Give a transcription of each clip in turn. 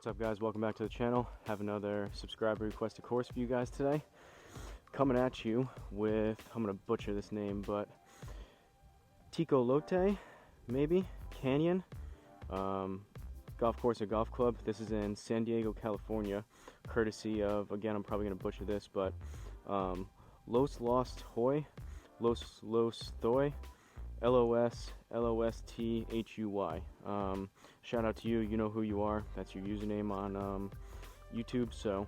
What's up, guys? Welcome back to the channel. Have another subscriber requested course for you guys today. Coming at you with, I'm gonna butcher this name, but Tecolote, maybe, Canyon, golf course or golf club. This is in San Diego, California, courtesy of, again, I'm probably gonna butcher this, but Los Thui, LOSTHUY. Shout out to you. You know who you are. That's your username on YouTube. So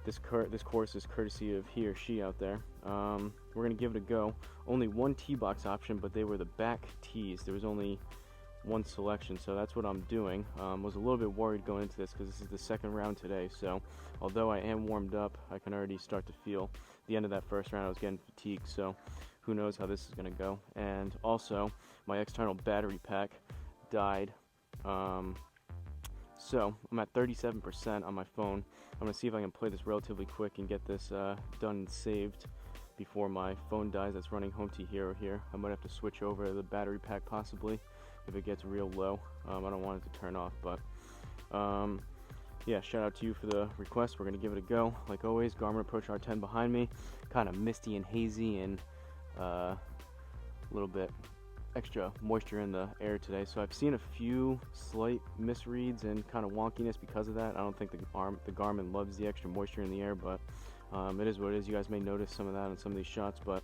this course is courtesy of he or she out there. We're gonna give it a go. Only one tee box option, but they were the back tees. There was only one selection, so that's what I'm doing. Was a little bit worried going into this because this is the second round today. So although I am warmed up, I can already start to feel the end of that first round. I was getting fatigued. So who knows how this is going to go. And also, my external battery pack died. So I'm at 37% on my phone. I'm going to see if I can play this relatively quick and get this done and saved before my phone dies. That's running Home to Hero here. I might have to switch over the battery pack possibly if it gets real low. I don't want it to turn off, but yeah, shout out to you for the request. We're going to give it a go. Like always, Garmin Approach R10 behind me. Kind of misty and hazy and a little bit extra moisture in the air today, so I've seen a few slight misreads and kind of wonkiness because of that. I don't think the Garmin loves the extra moisture in the air, but it is what it is. You guys may notice some of that on some of these shots, but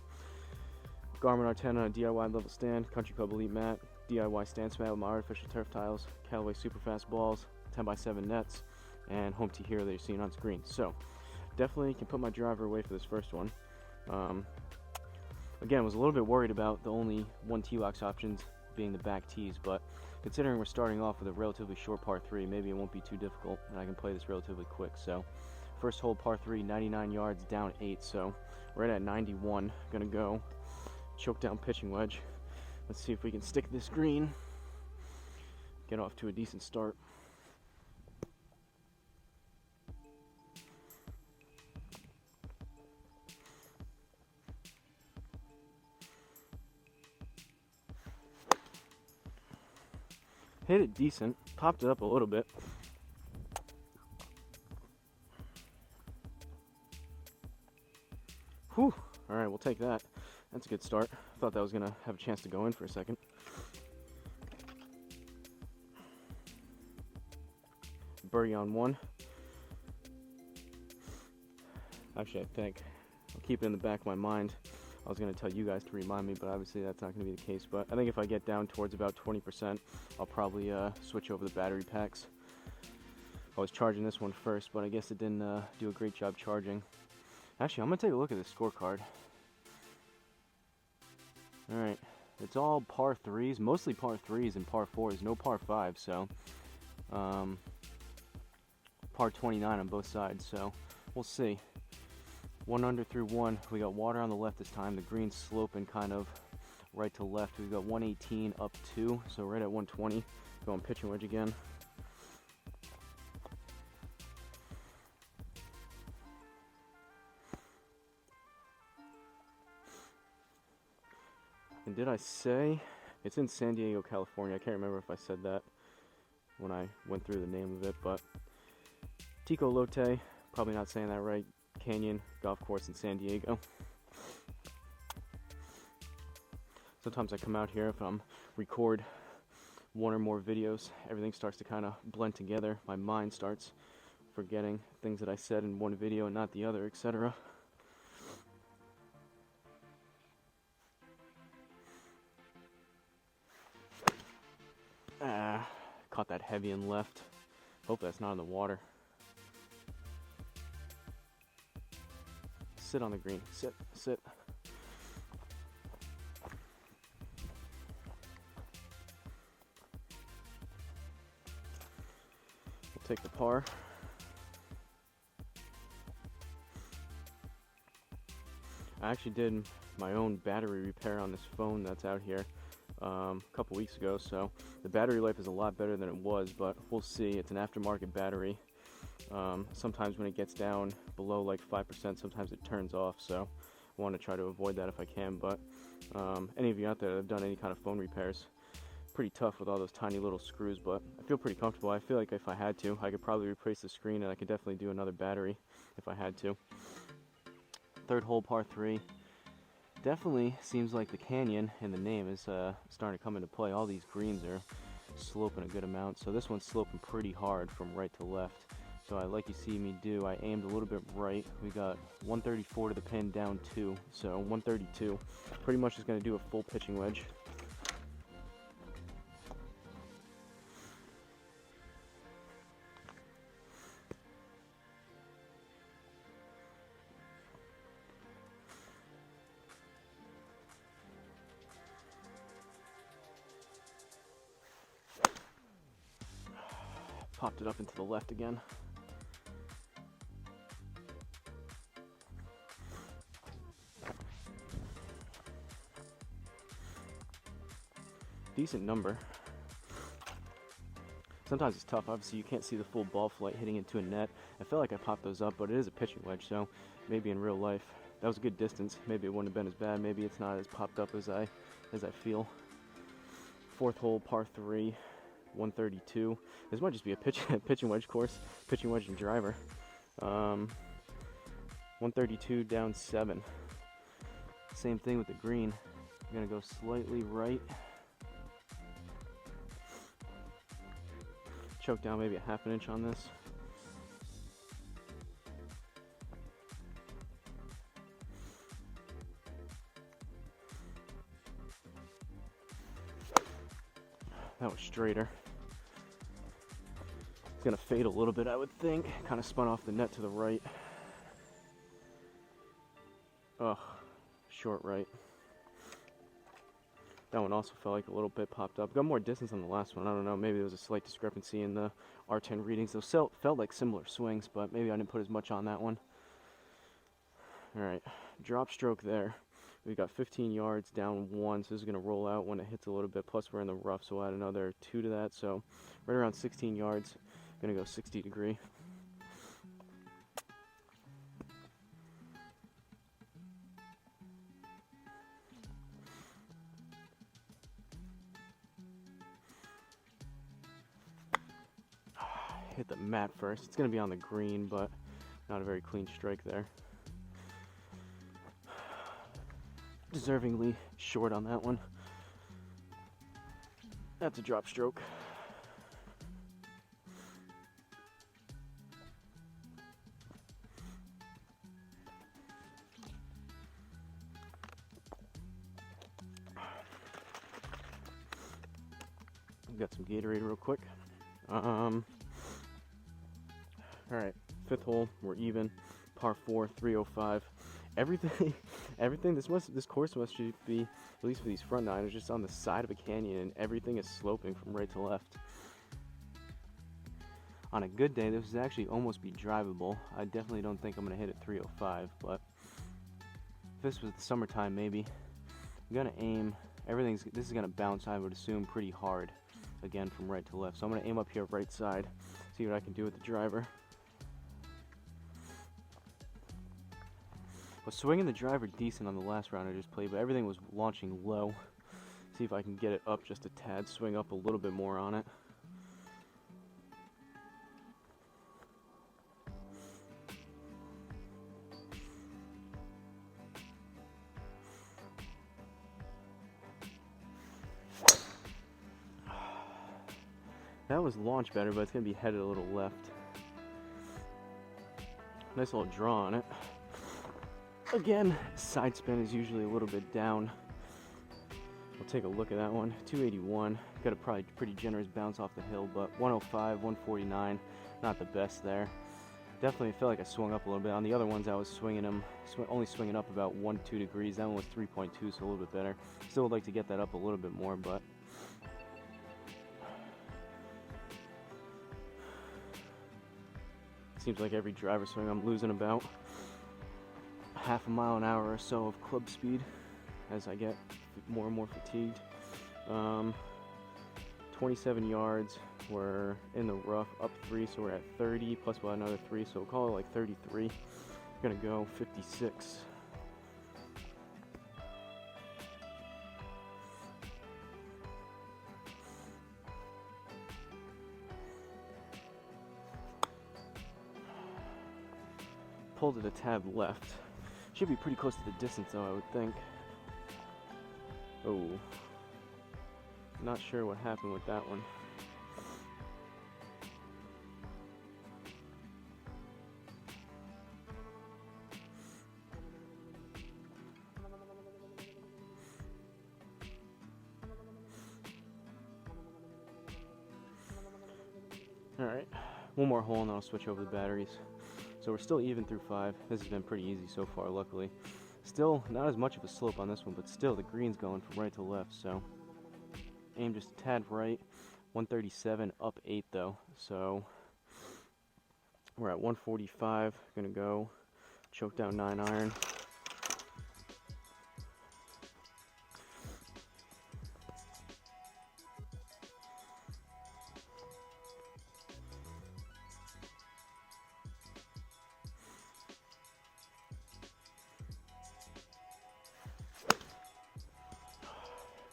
Garmin R10 on a DIY level stand, Country Club Elite mat, DIY stance mat with my artificial turf tiles, Callaway Superfast balls, 10x7 nets, and Home to Hero that you're seeing on screen. So definitely can put my driver away for this first one. Again, was a little bit worried about the only one tee box options being the back tees, but considering we're starting off with a relatively short par 3, maybe it won't be too difficult and I can play this relatively quick. So first hole par 3, 99 yards, down 8, so right at 91. Gonna go choke down pitching wedge. Let's see if we can stick this green, get off to a decent start. Hit it decent, popped it up a little bit. Whew, alright, we'll take that. That's a good start. Thought that was going to have a chance to go in for a second. Birdie on one. Actually, I think I'll keep it in the back of my mind. I was going to tell you guys to remind me, but obviously that's not going to be the case. But I think if I get down towards about 20%, I'll probably switch over the battery packs. I was charging this one first, but I guess it didn't do a great job charging. Actually, I'm going to take a look at this scorecard. Alright, it's all par 3s, mostly par 3s and par 4s, no par 5s, so par 29 on both sides, so we'll see. 1 under through 1. We got water on the left this time. The green's sloping kind of right to left. We've got 118 up 2, so right at 120. Going pitching wedge again. And did I say it's in San Diego, California? I can't remember if I said that when I went through the name of it, but Tecolote, probably not saying that right. Canyon golf course in San Diego. Sometimes I come out here if I'm record one or more videos, everything starts to kind of blend together. My mind starts forgetting things that I said in one video and not the other, etc. Caught that heavy and left. Hope that's not in the water. Sit on the green. Sit, sit. We'll take the par. I actually did my own battery repair on this phone that's out here a couple weeks ago, so the battery life is a lot better than it was, but we'll see. It's an aftermarket battery. Sometimes when it gets down below like 5%, sometimes it turns off, so I want to try to avoid that if I can. But any of you out there that have done any kind of phone repairs, pretty tough with all those tiny little screws, but I feel pretty comfortable. I feel like if I had to, I could probably replace the screen, and I could definitely do another battery if I had to. Third hole, par 3. Definitely seems like the canyon in the name is starting to come into play. All these greens are sloping a good amount, so this one's sloping pretty hard from right to left. So like you see me do, I aimed a little bit right. We got 134 to the pin, down 2, so 132. Pretty much is going to do a full pitching wedge. Popped it up into the left again. Decent number. Sometimes it's tough. Obviously, you can't see the full ball flight hitting into a net. I feel like I popped those up, but it is a pitching wedge, so maybe in real life that was a good distance. Maybe it wouldn't have been as bad. Maybe it's not as popped up as I feel. Fourth hole, par 3. 132. This might just be a pitching wedge course, pitching wedge and driver. 132 down 7. Same thing with the green. I'm gonna go slightly right. Choke down maybe a half an inch on this. That was straighter. It's gonna fade a little bit, I would think. Kind of spun off the net to the right. Ugh, short right. That one also felt like a little bit popped up. Got more distance on the last one. I don't know, maybe there was a slight discrepancy in the R10 readings. Those felt like similar swings, but maybe I didn't put as much on that one. Alright, drop stroke there. We got 15 yards, down 1, so this is going to roll out when it hits a little bit. Plus, we're in the rough, so we'll add another 2 to that. So, right around 16 yards. Going to go 60 degree. Hit the mat first. It's going to be on the green, but not a very clean strike there. Deservingly short on that one. That's a drop stroke. Got some Gatorade real quick. All right, 5th hole, we're even. Par 4, 305. Everything. This course must be, at least for these front 9, is just on the side of a canyon, and everything is sloping from right to left. On a good day, this would actually almost be drivable. I definitely don't think I'm gonna hit it 305, but if this was the summertime, maybe. I'm gonna aim. This is gonna bounce, I would assume, pretty hard. Again, from right to left. So I'm gonna aim up here, right side. See what I can do with the driver. Was swinging the driver decent on the last round I just played, but everything was launching low. See if I can get it up just a tad, swing up a little bit more on it. That was launched better, but it's going to be headed a little left. Nice little draw on it. Again, side spin is usually a little bit down. We'll take a look at that one. 281. Got a probably pretty generous bounce off the hill, but 105, 149. Not the best there. Definitely felt like I swung up a little bit. On the other ones, I was swinging them, only swinging up about 1-2 degrees. That one was 3.2, so a little bit better. Still would like to get that up a little bit more, but seems like every driver swing I'm losing about half a mile an hour or so of club speed as I get more and more fatigued. 27 yards, we're in the rough, up 3, so we're at 30, plus about another 3, so we'll call it like 33. I'm gonna go 56. pulled it a tab left. Should be pretty close to the distance though, I would think. Oh, not sure what happened with that one. Alright, one more hole and then I'll switch over the batteries. So we're still even through 5. This has been pretty easy so far, luckily. Still not as much of a slope on this one, but still the green's going from right to left, so aim just a tad right. 137 up 8 though, so we're at 145. Gonna go choke down 9 iron.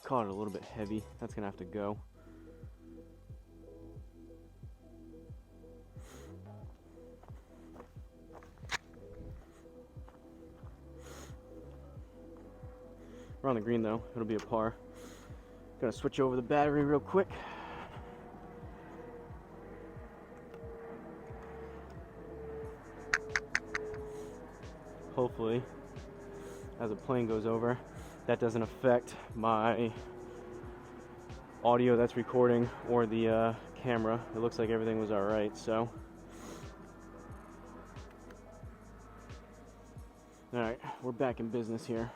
Caught it a little bit heavy. That's gonna have to go. We're on the green though. It'll be a par. Gonna switch over the battery real quick. Hopefully, as the plane goes over, that doesn't affect my audio that's recording or the camera. It looks like everything was alright, so. Alright, we're back in business here.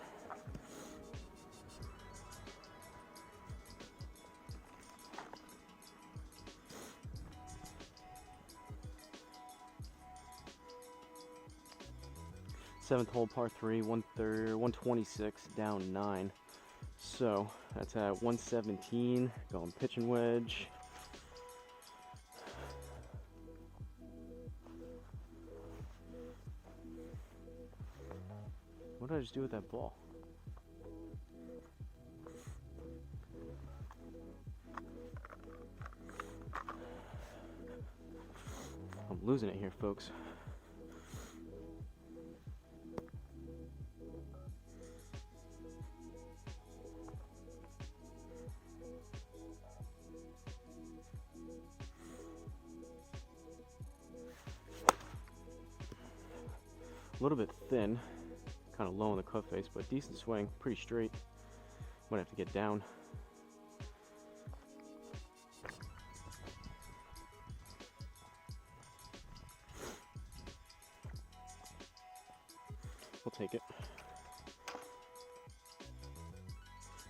Seventh hole, par 3, 126, down 9. So that's at 117. Going pitching wedge. What did I just do with that ball? I'm losing it here, folks. A little bit thin, kind of low on the club face, but decent swing, pretty straight. Might have to get down. We'll take it.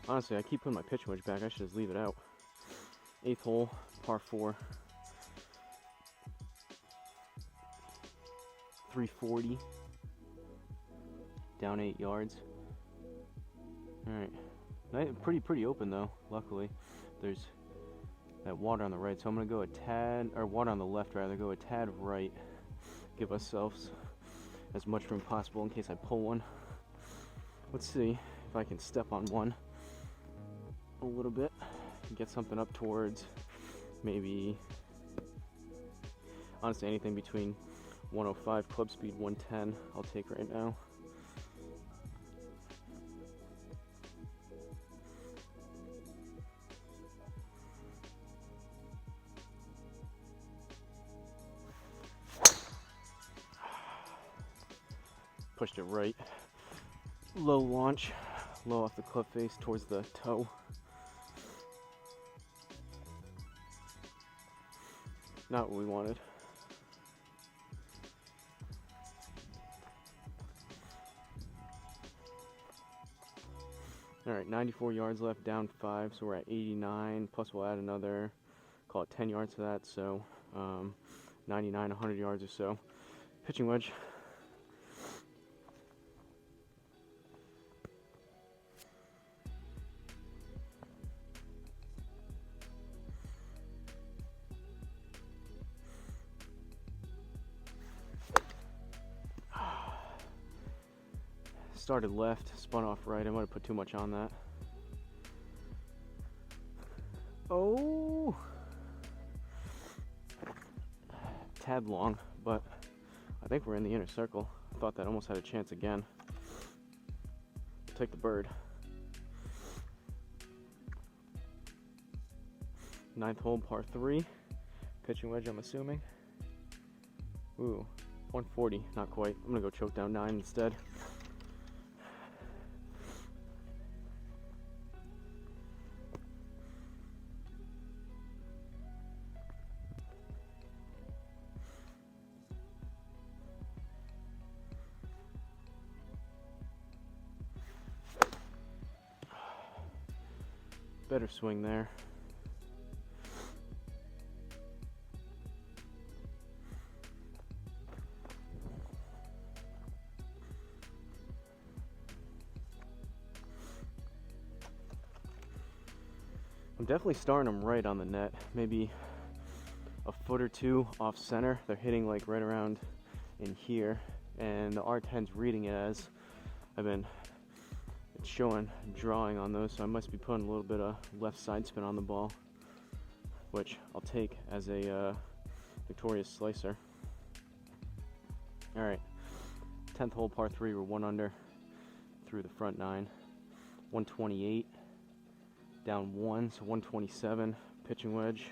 Honestly, I keep putting my pitch wedge back. I should just leave it out. 8th hole, par 4. 340. Down 8 yards. Alright. Pretty open though, luckily. There's that water on the right, so I'm gonna go a tad, or water on the left rather, go a tad right. Give ourselves as much room possible in case I pull one. Let's see if I can step on one a little bit and get something up towards maybe, honestly, anything between 105 club speed, 110 I'll take right now. Pushed it right. Low launch, low off the club face towards the toe. Not what we wanted. Alright, 94 yards left, down 5, so we're at 89, plus we'll add another, call it 10 yards to that, so 99, 100 yards or so. Pitching wedge. Started left, spun off right. I might have put too much on that. Oh! Tad long, but I think we're in the inner circle. thought that almost had a chance again. Take the bird. 9th hole, par 3. Pitching wedge, I'm assuming. Ooh, 140, not quite. I'm gonna go choke down 9 instead. Better swing there. I'm definitely starting them right on the net, maybe a foot or two off center. They're hitting like right around in here, and the R10's reading it as it's showing drawing on those, so I must be putting a little bit of left side spin on the ball, which I'll take as a victorious slicer. All right, 10th hole, par 3. We're 1 under through the front 9. 128, down 1, so 127. Pitching wedge.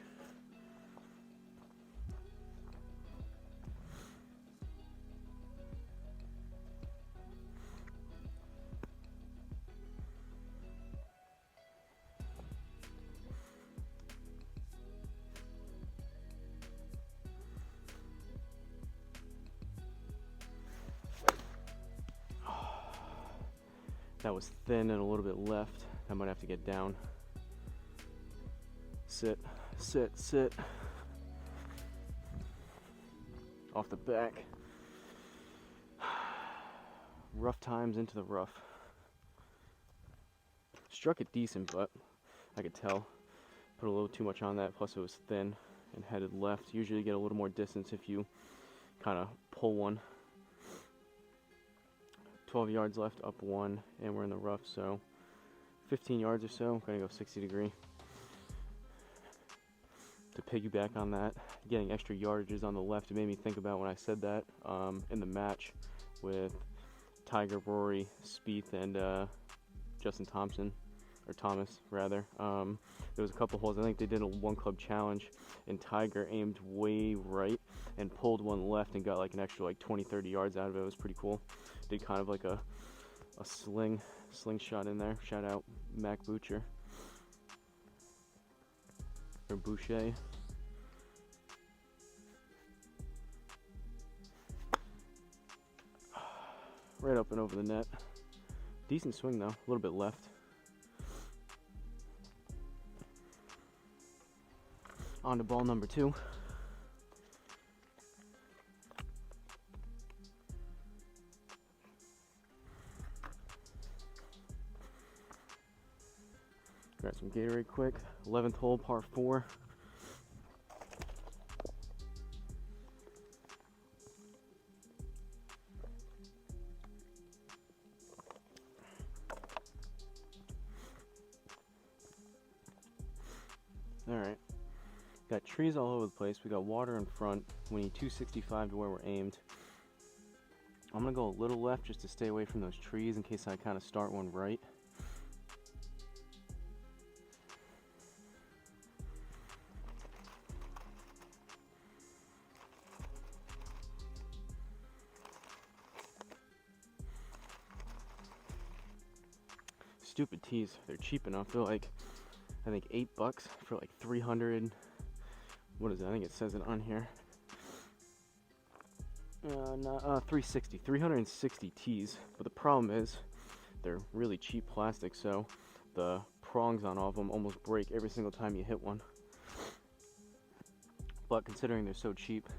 That was thin and a little bit left. I might have to get down. Sit, sit, sit. Off the back. Rough times into the rough. Struck it decent, but I could tell. Put a little too much on that, plus it was thin and headed left. Usually you get a little more distance if you kind of pull one. 12 yards left, up 1, and we're in the rough, so 15 yards or so. I'm gonna go 60 degree. To piggyback on that, getting extra yardages on the left, it made me think about when I said that in the match with Tiger, Rory, Spieth, and Justin Thompson, or Thomas rather. There was a couple holes, I think they did a 1 club challenge, and Tiger aimed way right and pulled one left and got like an extra like 20-30 yards out of it. It was pretty cool. Did kind of like a slingshot in there. Shout out Mac Boucher or Boucher. Right up and over the net. Decent swing though, a little bit left. On to ball number 2. Grab some Gatorade quick. 11th hole, par 4. Alright. Got trees all over the place. We got water in front. We need 265 to where we're aimed. I'm going to go a little left just to stay away from those trees in case I kind of start one right. Stupid tees. They're cheap enough. They're like, I think $8 for like 300. What is it? I think it says it on here. 360 tees. But the problem is they're really cheap plastic, so the prongs on all of them almost break every single time you hit one. But considering they're so cheap,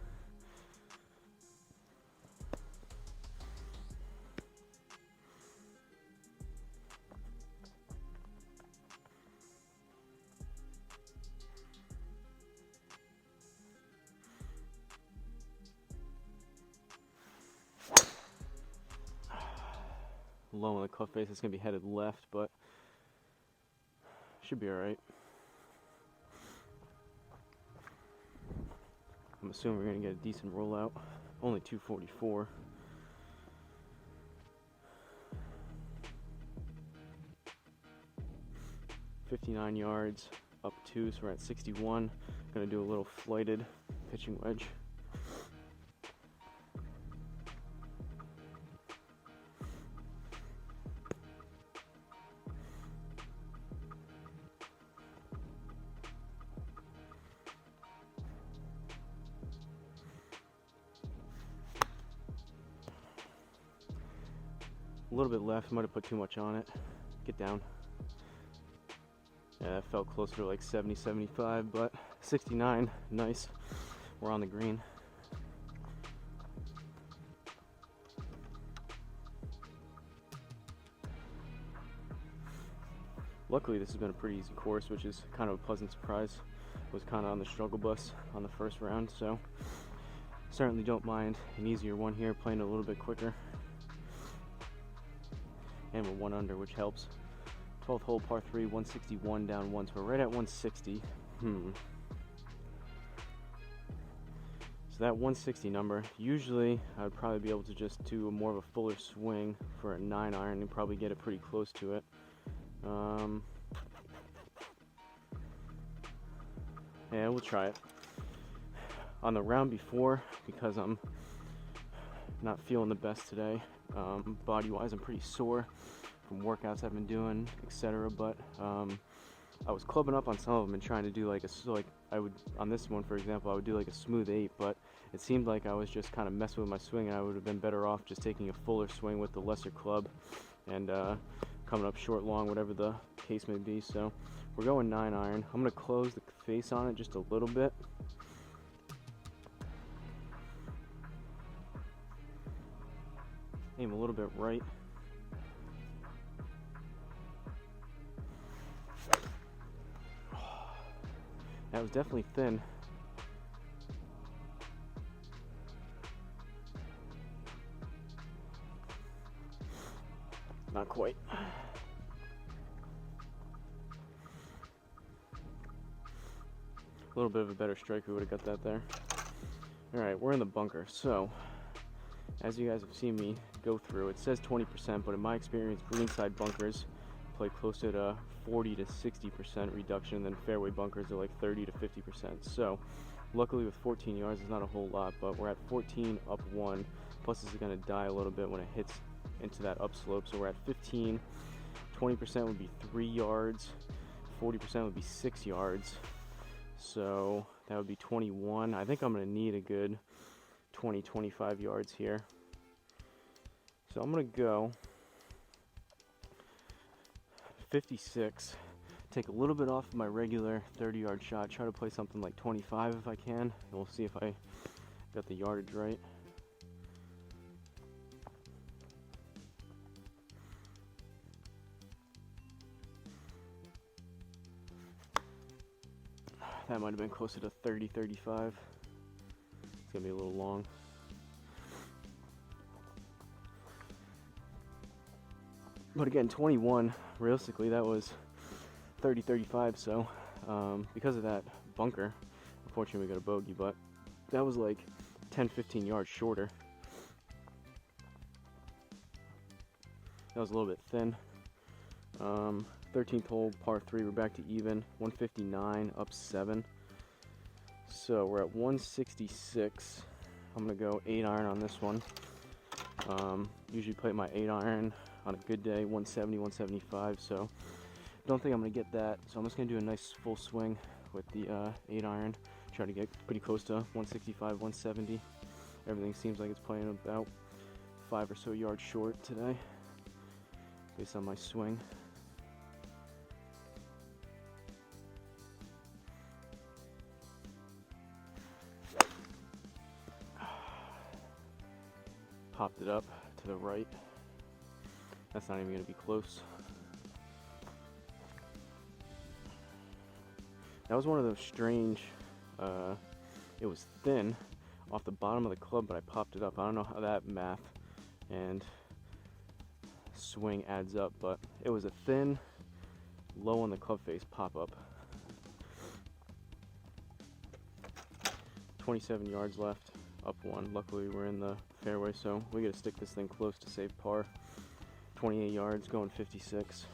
low on the club face, it's going to be headed left, but should be alright. I'm assuming we're going to get a decent rollout. Only 244. 59 yards, up 2, so we're at 61. Gonna do a little flighted pitching wedge. A little bit left, might have put too much on it. Get down. Yeah, that felt closer to like 70, 75, but 69, nice. We're on the green. Luckily, this has been a pretty easy course, which is kind of a pleasant surprise. Was kind of on the struggle bus on the first round, so certainly don't mind an easier one here, playing a little bit quicker. And we're 1 under, which helps. 12th hole, par 3, 161 down 1, so we're right at 160. So that 160 number, usually I would probably be able to just do more of a fuller swing for a 9 iron and probably get it pretty close to it. Yeah, we'll try it. On the round before, because I'm not feeling the best today, body-wise I'm pretty sore from workouts I've been doing, etc. But I was clubbing up on some of them and trying to do like on this one, for example, I would do like a smooth 8, but it seemed like I was just kind of messing with my swing, and I would have been better off just taking a fuller swing with the lesser club and coming up short, long, whatever the case may be. So we're going 9 iron. I'm going to close the face on it just a little bit. Aim a little bit right. That was definitely thin. Not quite. A little bit of a better strike, we would have got that there. Alright, we're in the bunker. So, as you guys have seen me go through, it says 20%, but in my experience, greenside bunkers play closer to 40 to 60% reduction, and then fairway bunkers are like 30 to 50%. So, luckily with 14 yards, it's not a whole lot, but we're at 14 up 1. Plus, this is going to die a little bit when it hits into that upslope. So we're at 15. 20% would be 3 yards. 40% would be 6 yards. So that would be 21. I think I'm going to need a good 20, 25 yards here. So I'm going to go 56. Take a little bit off of my regular 30-yard shot. Try to play something like 25 if I can. And we'll see if I got the yardage right. That might have been closer to 30, 35. It's gonna be a little long. But again, 21, realistically, that was 30, 35. So because of that bunker, unfortunately we got a bogey, but that was like 10, 15 yards shorter. That was a little bit thin. 13th hole, par 3, we're back to even. 159, up 7. So we're at 166. I'm going to go 8 iron on this one. Usually play my 8 iron on a good day, 170, 175. So don't think I'm going to get that. So I'm just going to do a nice full swing with the 8 iron. Try to get pretty close to 165, 170. Everything seems like it's playing about 5 or so yards short today, based on my swing. Popped it up to the right. That's not even going to be close. That was one of those strange, it was thin off the bottom of the club, but I popped it up. I don't know how that math and swing adds up, but it was a thin, low on the club face pop up. 27 yards left, up 1. Luckily we're in the fairway, so we gotta stick this thing close to save par. 28 yards, going 56.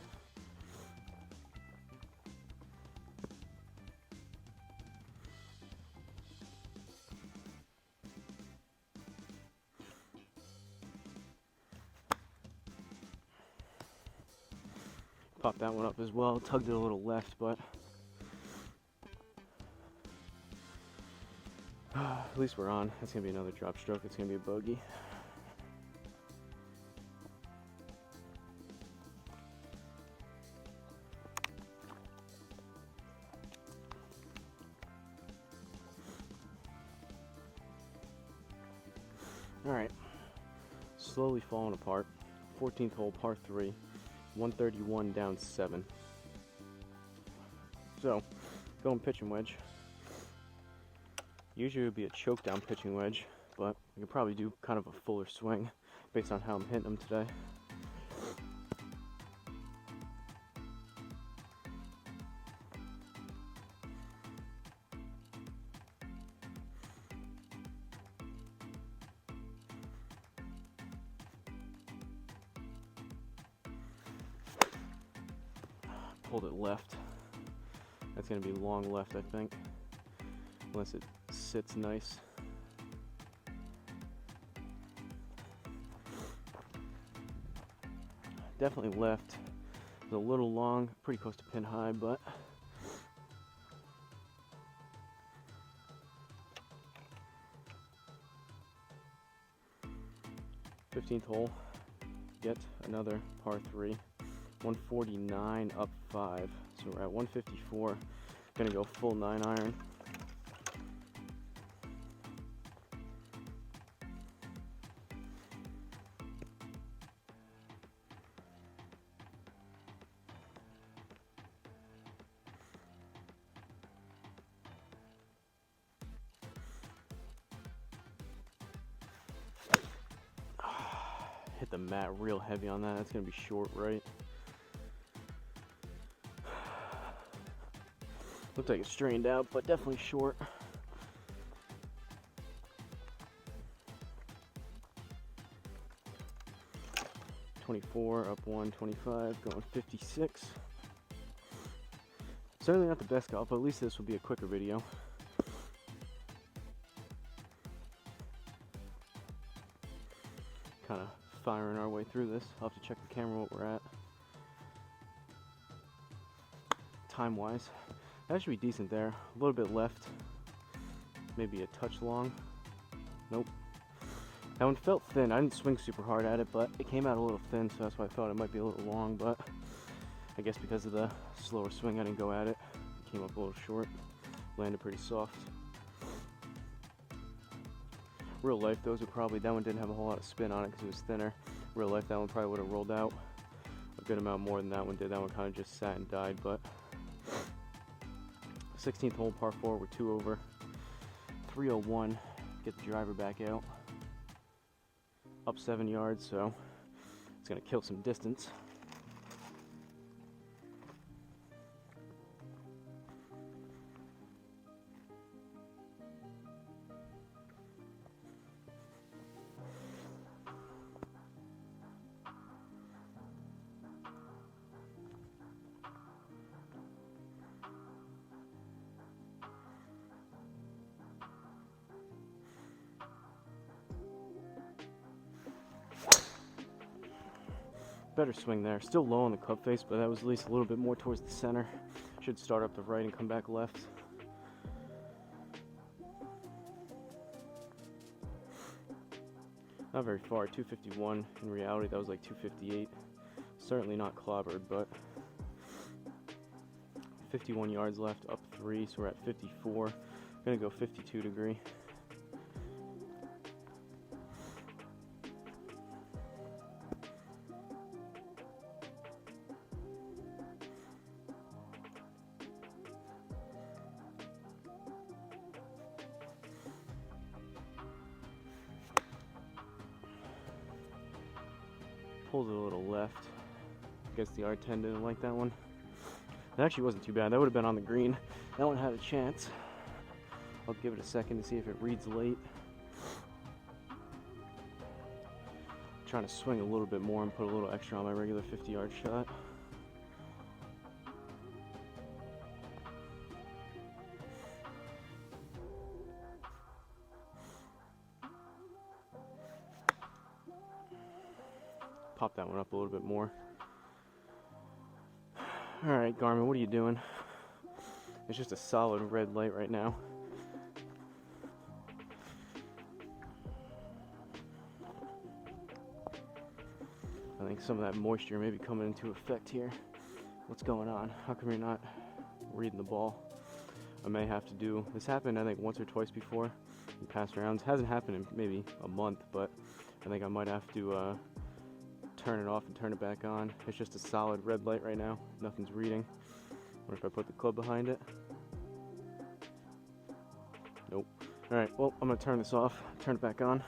Popped that one up as well. Tugged it a little left, but at least we're on. That's going to be another drop stroke. It's going to be a bogey. Alright, slowly falling apart. 14th hole, par 3, 131 down 7. So, going pitching wedge. Usually it would be a choke down pitching wedge, but I could probably do kind of a fuller swing based on how I'm hitting them today. Pulled it left. That's going to be long left, I think, unless it sits nice. Definitely left. It's a little long, pretty close to pin high, but '15th hole, get another par 3. 149 up 5, so we're at 154. Gonna go full 9-iron. Hit the mat real heavy on that. That's gonna be short, right? Looked like it strained out, but definitely short. .24 up 125, going 56. Certainly not the best golf, but at least this will be a quicker video. Kind of firing our way through this. I'll have to check the camera what we're at. Time-wise, that should be decent there. A little bit left, maybe a touch long. Nope. That one felt thin. I didn't swing super hard at it, but it came out a little thin, so that's why I thought it might be a little long, but I guess because of the slower swing, I didn't go at it. It came up a little short, landed pretty soft. Real life, those are probably, that one didn't have a whole lot of spin on it because it was thinner. Real life, that one probably would have rolled out a good amount more than that one did. That one kind of just sat and died, but 16th hole, par 4, we're 2 over. 301, get the driver back out. Up 7 yards, so it's gonna kill some distance. Better swing there. Still low on the club face, but that was at least a little bit more towards the center. Should start up the right and come back left. Not very far, 251. In reality, that was like 258. Certainly not clobbered, but 51 yards left, up 3, so we're at 54. Gonna go 52 degree. Pulled it a little left. Guess the R10 didn't like that one. It actually wasn't too bad. That would have been on the green. That one had a chance. I'll give it a second to see if it reads late. Trying to swing a little bit more and put a little extra on my regular 50-yard shot. Pop that one up a little bit more. Alright, Garmin, what are you doing? It's just a solid red light right now. I think some of that moisture may be coming into effect here. What's going on? How come you're not reading the ball? I may have to do, this happened I think once or twice before in past rounds. Hasn't happened in maybe a month, but I think I might have to turn it off and turn it back on. It's just a solid red light right now. Nothing's reading. What if I put the club behind it? Nope. Alright, well, I'm gonna turn this off, turn it back on.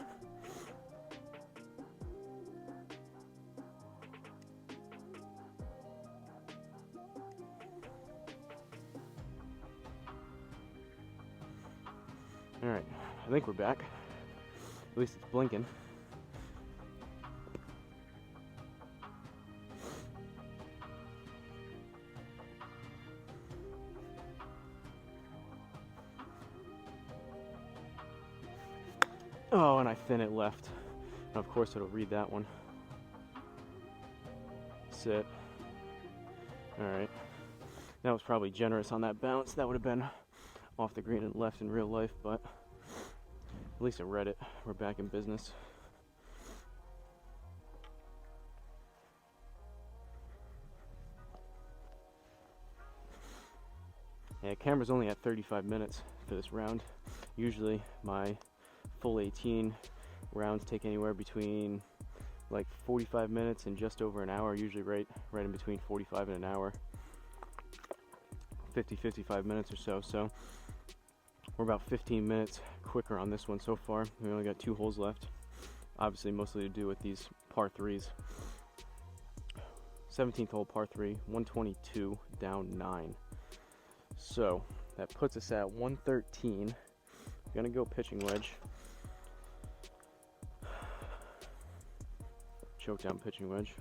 Alright, I think we're back. At least it's blinking. Oh, and I thin it left. And of course it'll read that one. Sit. Alright. That was probably generous on that bounce. That would have been off the green and left in real life, but at least I read it. We're back in business. Yeah, camera's only at 35 minutes for this round. Usually my full 18 rounds take anywhere between like 45 minutes and just over an hour, usually right in between 45 and an hour. 55 minutes or so. So we're about 15 minutes quicker on this one so far. We only got 2 holes left. Obviously mostly to do with these par 3s. 17th hole par 3, 122 down 9. So that puts us at 113. I'm gonna go pitching wedge. Choke down pitching wedge.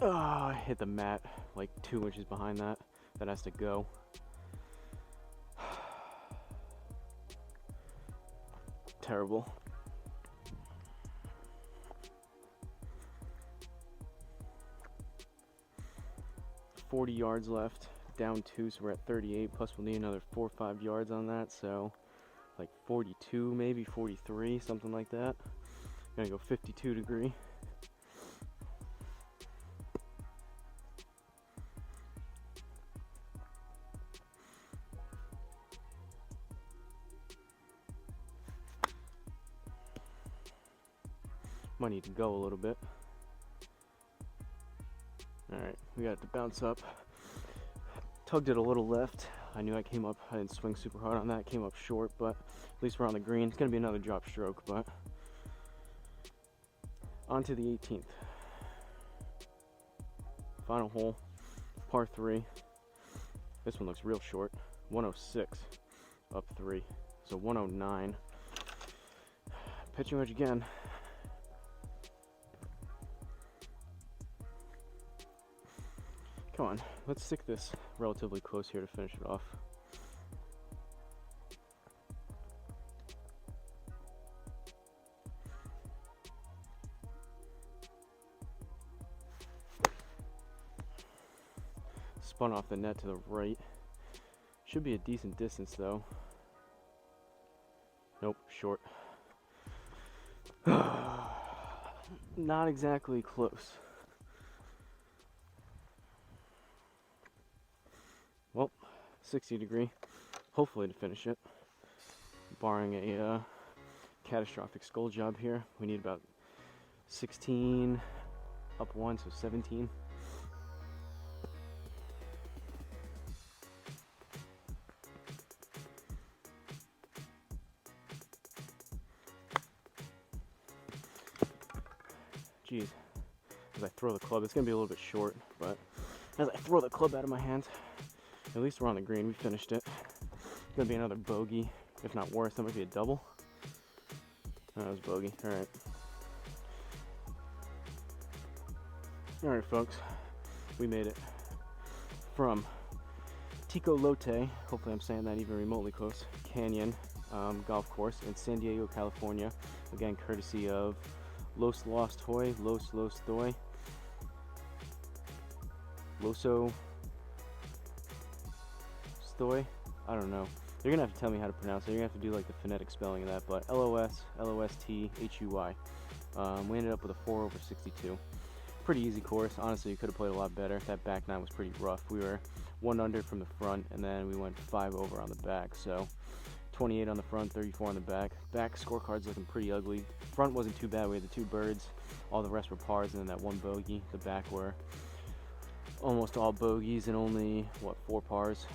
Oh, I hit the mat like 2 inches behind that. That has to go. Terrible. $40 yards left, down 2, so we're at 38, plus we'll need another 4 or 5 yards on that, so like 42, maybe 43, something like that. Gonna go 52 degree. Might need to go a little bit. Alright, we got it to bounce up. Tugged it a little left. I knew I didn't swing super hard on that, came up short, but at least we're on the green. It's going to be another drop stroke, but on to the 18th. Final hole, par 3. This one looks real short. 106, up 3. So 109. Pitching wedge again. Come on, let's stick this relatively close here to finish it off. Spun off the net to the right. Should be a decent distance though. Nope, short. Not exactly close. Well, 60 degree, hopefully to finish it. Barring a catastrophic skull job here, we need about 16 up 1, so 17. Jeez, as I throw the club, it's gonna be a little bit short, but as I throw the club out of my hands, at least we're on the green. We finished it. It's gonna be another bogey, if not worse. That might be a double. Oh, that was bogey. All right. All right, folks. We made it from Tecolote, hopefully I'm saying that even remotely close, Canyon golf course in San Diego, California. Again, courtesy of Los Toy, Loso Stoy. I don't know. You're gonna have to tell me how to pronounce it. You're gonna have to do like the phonetic spelling of that, but LOSTHUY. We ended up with a 4/62. Pretty easy course. Honestly, you could have played a lot better. That back nine was pretty rough. We were 1 under from the front, and then we went 5 over on the back. So 28 on the front, 34 on the back. Back scorecard's looking pretty ugly. Front wasn't too bad. We had the 2 birds. All the rest were pars, and then that 1 bogey. The back were almost all bogeys and only, 4 pars.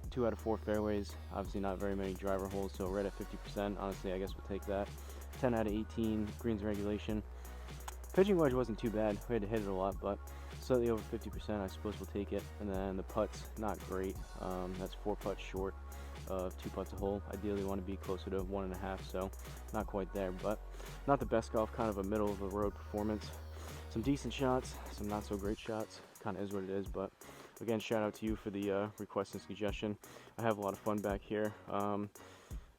2 out of 4 fairways. Obviously not very many driver holes, so right at 50%. Honestly, I guess we'll take that. 10 out of 18 greens regulation. Pitching wedge wasn't too bad. We had to hit it a lot, but slightly over 50%. I suppose we'll take it. And then the putts, not great. That's 4 putts short of 2 putts a hole. Ideally, want to be closer to 1.5, so not quite there, but not the best golf. Kind of a middle of the road performance. Some decent shots, some not so great shots. Kind of is what it is, but again, shout out to you for the request and suggestion. I have a lot of fun back here.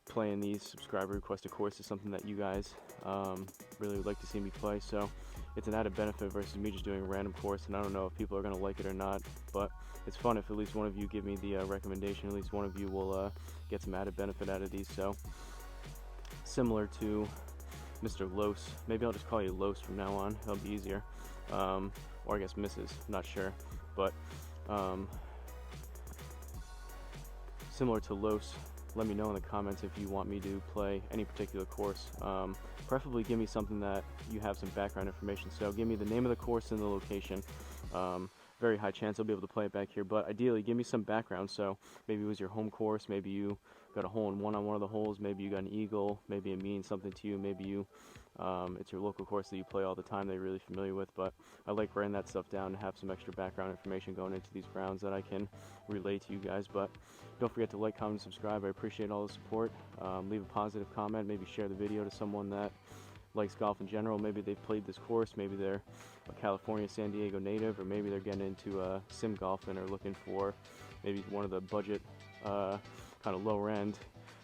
Playing these subscriber requested courses, something that you guys really would like to see me play, so it's an added benefit versus me just doing a random course, and I don't know if people are going to like it or not, but it's fun if at least one of you give me the recommendation. At least one of you will get some added benefit out of these. So similar to Mr. Los, maybe I'll just call you Los from now on, it'll be easier, or I guess Mrs., not sure, but similar to Los, let me know in the comments if you want me to play any particular course. Preferably give me something that you have some background information. So give me the name of the course and the location. Very high chance I'll be able to play it back here, but ideally give me some background. So maybe it was your home course, maybe you got a hole in one on one of the holes, maybe you got an eagle, maybe it means something to you, maybe you it's your local course that you play all the time that you're really familiar with. But I like writing that stuff down to have some extra background information going into these rounds that I can relay to you guys. But don't forget to like, comment, and subscribe. I appreciate all the support. Leave a positive comment, maybe share the video to someone that likes golf in general. Maybe they've played this course, maybe they're a California, San Diego native, or maybe they're getting into sim golf and are looking for maybe one of the budget kind of lower end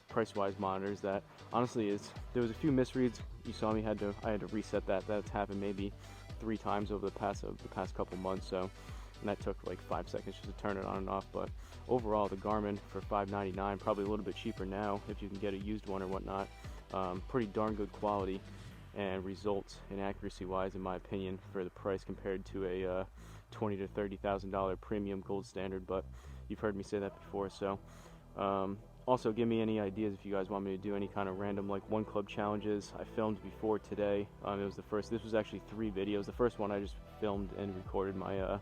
price-wise monitors that honestly there was a few misreads. You saw me I had to reset that. That's happened maybe 3 times over the past couple months, so, and that took like 5 seconds just to turn it on and off. But overall, the Garmin for $5.99, probably a little bit cheaper now if you can get a used one or whatnot. Pretty darn good quality and results and accuracy wise, in my opinion, for the price compared to a $20,000 to $30,000 premium gold standard. But you've heard me say that before. So also give me any ideas if you guys want me to do any kind of random like one club challenges. I filmed before today. It was the first. This was actually 3 videos. The first one I just filmed and recorded my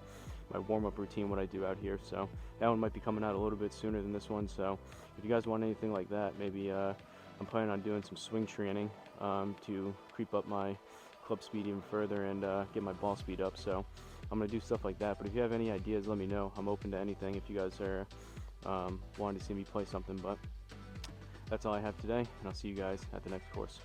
my warm-up routine, what I do out here. So that one might be coming out a little bit sooner than this one. So if you guys want anything like that, maybe I'm planning on doing some swing training to creep up my club speed even further and get my ball speed up. So I'm gonna do stuff like that. But if you have any ideas, let me know. I'm open to anything if you guys are wanting to see me play something. But that's all I have today, and I'll see you guys at the next course.